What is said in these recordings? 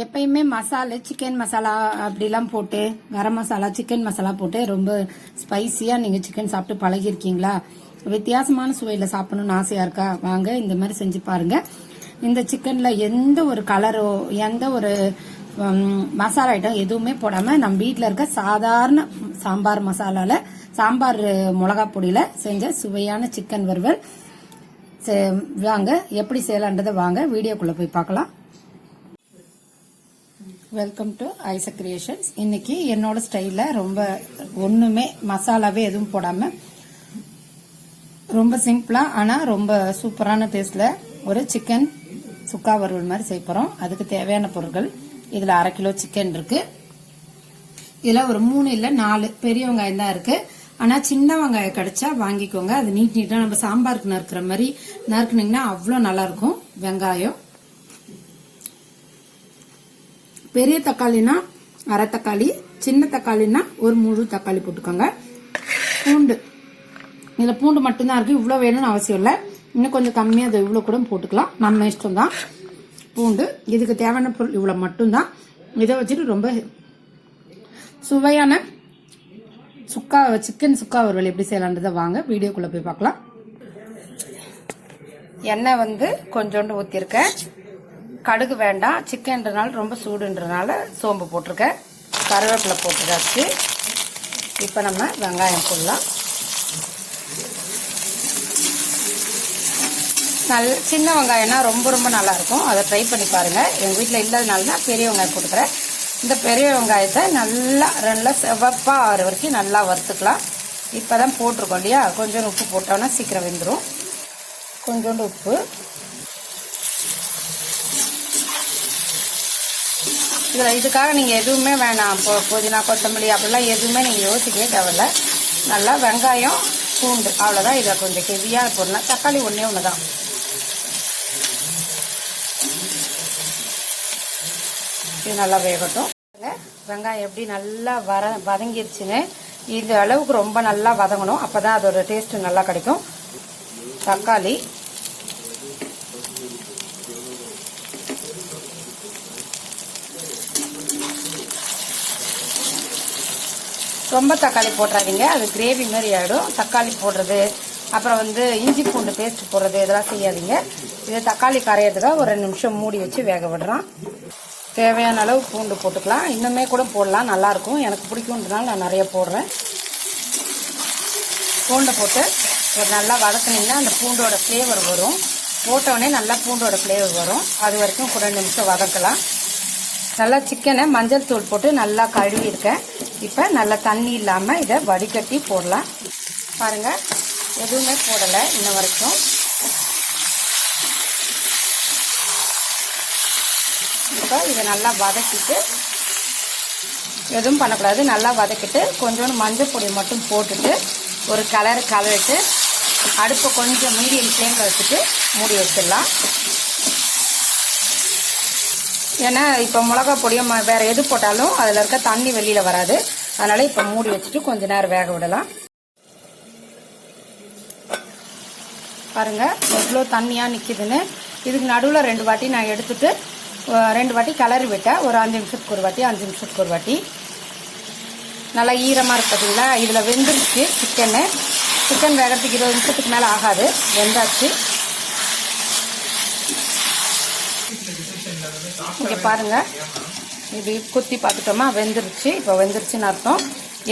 எப்பயுமே மசாலா சிக்கன் மசாலா அப்படிலாம் போட்டு கரம் மசாலா சிக்கன் மசாலா போட்டு ரொம்ப ஸ்பைசியா நீங்க சிக்கன் சாப்பிட்டு பழகிருக்கீங்களா? வித்தியாசமான சுவையில சாப்பிடணும்னு ஆசையா இருக்கா? வாங்க இந்த மாதிரி செஞ்சு பாருங்க. இந்த சிக்கன்ல எந்த ஒரு கலரோ எந்த ஒரு மசாலா ஐட்டம் எதுவுமே போடாம நம்ம வீட்டில் இருக்க சாதாரண சாம்பார் மசாலால சாம்பார் மிளகா பொடியில செஞ்ச சுவையான சிக்கன் வறுவல் வாங்க எப்படி செய்யலான்றதை வாங்க வீடியோக்குள்ள போய் பார்க்கலாம். வெல்கம் டு ஐச கிரியேஷன்ஸ். இன்னைக்கு என்னோட ஸ்டைல ரொம்ப ஒண்ணுமே மசாலாவே எதுவும் போடாம ரொம்ப சிம்பிளா ஆனா ரொம்ப சூப்பரான டேஸ்ட்ல ஒரு சிக்கன் சுக்கா வறுவல் மாதிரி செய்ய போறோம். அதுக்கு தேவையான பொருட்கள் இதுல 1/2 கிலோ சிக்கன் இருக்கு. இதுல ஒரு 3 இல்ல 4 பெரிய வெங்காயம் தான் இருக்கு. ஆனா சின்ன வெங்காயம் கிடைச்சா வாங்கிக்கோங்க. அது நீட்டா நம்ம சாம்பாருக்கு நறுக்கிற மாதிரி நறுக்குனீங்கன்னா அவ்வளவு நல்லா இருக்கும். வெங்காயம், பெரிய தக்காளினா 1/2 தக்காளி, சின்ன தக்காளினா ஒரு முழு தக்காளி போட்டுக்கோங்க. பூண்டு, இதுல பூண்டு மட்டும்தான் இருக்கு, இவ்வளவு வேணும்னு அவசியம் இல்லை. இன்னும் கொஞ்சம் கம்மியா அது இவ்வளவு கூட போட்டுக்கலாம், நம்ம இஷ்டம் தான். பூண்டு இதுக்கு தேவையான பொருள் இவ்வளவு மட்டும்தான். இதை வச்சுட்டு ரொம்ப சுவையான சிக்கன் சுக்கா வறுவல் எப்படி செய்யலான்றதை வாங்க வீடியோக்குள்ள போய் பார்க்கலாம். எண்ணெய் கொஞ்சோண்டு ஊத்திருக்கேன். கடுகு வேண்டாம், சிக்கன்றனால ரொம்ப சூடுன்றனால சோம்பு போட்டிருக்கேன். கருவேப்பிலை போட்டுக்காச்சு. இப்போ நம்ம வெங்காயம் போடலாம். சின்ன வெங்காயம்னா ரொம்ப ரொம்ப நல்லா இருக்கும், அதை ட்ரை பண்ணி பாருங்க. எங்கள் வீட்டில் இல்லாதனால தான் பெரிய வெங்காயம் போட்டுக்கிறேன். இந்த பெரிய வெங்காயத்தை நல்லா செவப்பா ஆகிற வரைக்கும் நல்லா வறுத்துக்கலாம். இப்போதான் போட்டிருக்கோம் இல்லையா, கொஞ்சோண்டு உப்பு போட்டோம்னா சீக்கிரம் வெந்துடும். கொஞ்சோண்டு உப்பு, இதுக்காக நீங்க எதுவுமே வேணாம், புதினா கொத்தமல்லி அப்படிலாம் எதுவுமே நீங்க யோசிக்கவே தேவையில்ல. நல்லா வெங்காயம் பூண்டு அவ்வளவுதான். இதை கொஞ்சம் ஹெவியா போடலாம். தக்காளி ஒன்னே ஒண்ணுதான். இது நல்லா வேகட்டும். வெங்காயம் எப்படி நல்லா வதங்கிருச்சுன்னு இந்த அளவுக்கு ரொம்ப நல்லா வதங்கணும், அப்பதான் அதோட டேஸ்ட் நல்லா கிடைக்கும். தக்காளி, ரொம்ப தக்காளி போட்டுறாதீங்க, அது கிரேவி மாதிரி ஆயிடும். தக்காளி போடுறது அப்புறம் இஞ்சி பூண்டு பேஸ்ட் போடுறது இதெல்லாம் செய்யாதீங்க. இது தக்காளி கரையிறதுக்காக ஒரு 2 நிமிஷம் மூடி வச்சு வேக விடுறோம். தேவையான அளவு பூண்டு போட்டுக்கலாம், இன்னுமே கூட போடலாம், நல்லா இருக்கும். எனக்கு பிடிக்கும்ன்றதுனால நான் நிறைய போடுறேன். பூண்டை போட்டு ஒரு நல்லா வதக்குனீங்கன்னா அந்த பூண்டோட ஃப்ளேவர் வரும். போட்டவுடனே நல்லா பூண்டோட ஃப்ளேவர் வரும். அது வரைக்கும் ஒரு 2 நிமிஷம் வதக்கலாம். நல்லா சிக்கனை மஞ்சள் தூள் போட்டு நல்லா கழுவி இருக்கேன். இப்போ நல்லா தண்ணி இல்லாமல் இதை வடிகட்டி போடலாம். பாருங்க, எதுவுமே போடலை இன்ன வரைக்கும். இப்போ இதை நல்லா வதக்கிட்டு, எதுவும் பண்ணக்கூடாது, நல்லா வதக்கிட்டு கொஞ்சோண்டு மஞ்சள் பொடி மட்டும் போட்டுட்டு ஒரு கலரிட்டு அடுப்பை கொஞ்சம் மீடியம் ஃப்ளேமில் வச்சுட்டு மூடி வச்சிடலாம். ஏன்னா இப்போ மிளகா பொடியும் வேற எது போட்டாலும் அதில் இருக்க தண்ணி வெளியில வராது. அதனால இப்போ மூடி வச்சுட்டு கொஞ்ச நேரம் வேக விடலாம். பாருங்க எவ்வளோ தண்ணியா நிக்குதுன்னு. இதுக்கு நடுவில் 2 வாட்டி நான் எடுத்துட்டு 2 வாட்டி கிளறி விட்டேன். ஒரு 5 நிமிஷத்துக்கு ஒரு வாட்டி 5 நிமிஷத்துக்கு ஒரு வாட்டி. நல்லா ஈரமா இருக்கு பார்த்தீங்களா. இதுல வெந்துருச்சு சிக்கன் வேகிறதுக்கு 20 நிமிஷத்துக்கு மேல ஆகாது, வெந்தாச்சு. இங்க பாருங்க, இது குத்தி பார்த்துட்டோமா, வெந்துருச்சு. இப்போ வெந்துருச்சுன்னு அர்த்தம்.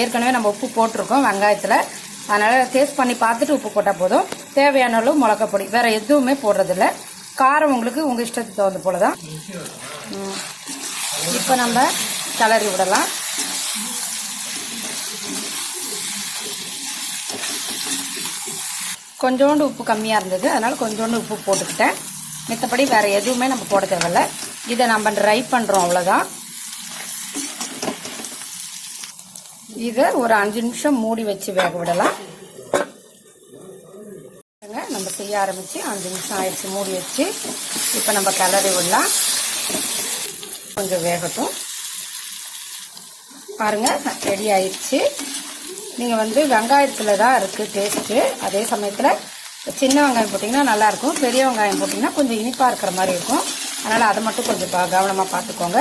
ஏற்கனவே நம்ம உப்பு போட்டிருக்கோம் வெங்காயத்துல, அதனால டேஸ்ட் பண்ணி பார்த்துட்டு உப்பு போட்டா போதும். தேவையான அளவு மிளகா பொடி, வேற எதுவுமே போடுறது இல்லை. காரம் உங்களுக்கு உங்க இஷ்டத்துக்கு தகுந்த போலதான். இப்போ நம்ம கிளறி விடலாம். கொஞ்சோண்டு உப்பு கம்மியா இருந்தது, அதனால கொஞ்சோண்டு உப்பு போட்டுக்கிட்டேன். மத்தபடி வேற எதுவுமே நம்ம போட தேவையில்ல. இதை நம்ம ட்ரை பண்றோம், அவ்வளவுதான். இதை ஒரு 5 நிமிஷம் மூடி வச்சு வேக விடலாம். நம்ம செய்ய ஆரம்பிச்சு 5 நிமிஷம் ஆயிடுச்சு, மூடி வச்சு. இப்ப நம்ம கிளறி விடலாம், கொஞ்சம் வேகட்டும். பாருங்க ரெடி ஆயிடுச்சு. நீங்க வெங்காயத்துல தான் இருக்கு டேஸ்ட். அதே சமயத்துல சின்ன வெங்காயம் போட்டீங்கன்னா நல்லா இருக்கும், பெரிய வெங்காயம் போட்டீங்கன்னா கொஞ்சம் இனிப்பா இருக்கிற மாதிரி இருக்கும். அதனால் அதை மட்டும் கொஞ்சம் கவனமாக பார்த்துக்கோங்க.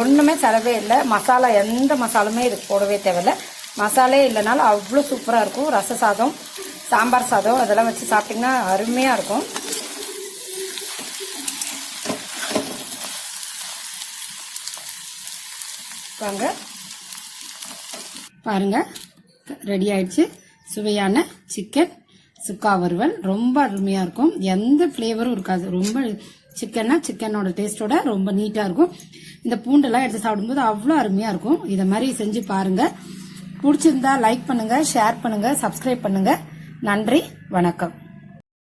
ஒன்றுமே செலவே இல்லை. மசாலா எந்த மசாலுமே இதுக்கு போடவே தேவையில்லை. மசாலே இல்லைனாலும் அவ்வளோ சூப்பராக இருக்கும். ரச சாதம், சாம்பார் சாதம் அதெல்லாம் வச்சு சாப்பிட்டிங்கன்னா அருமையாக இருக்கும். வாங்க பாருங்க, ரெடி ஆயிடுச்சு. சுவையான சிக்கன் சுக்கா வறுவல் ரொம்ப அருமையாக இருக்கும். எந்த ஃப்ளேவரும் இருக்காது. ரொம்ப சிக்கன்னா சிக்கனோட டேஸ்ட்டோட ரொம்ப நீட்டாக இருக்கும். இந்த பூண்டெல்லாம் எடுத்து சாப்பிடும்போது அவ்வளோ அருமையாக இருக்கும். இதை மாதிரி செஞ்சு பாருங்க. பிடிச்சிருந்தா லைக் பண்ணுங்க, ஷேர் பண்ணுங்க, சப்ஸ்கிரைப் பண்ணுங்க. நன்றி, வணக்கம்.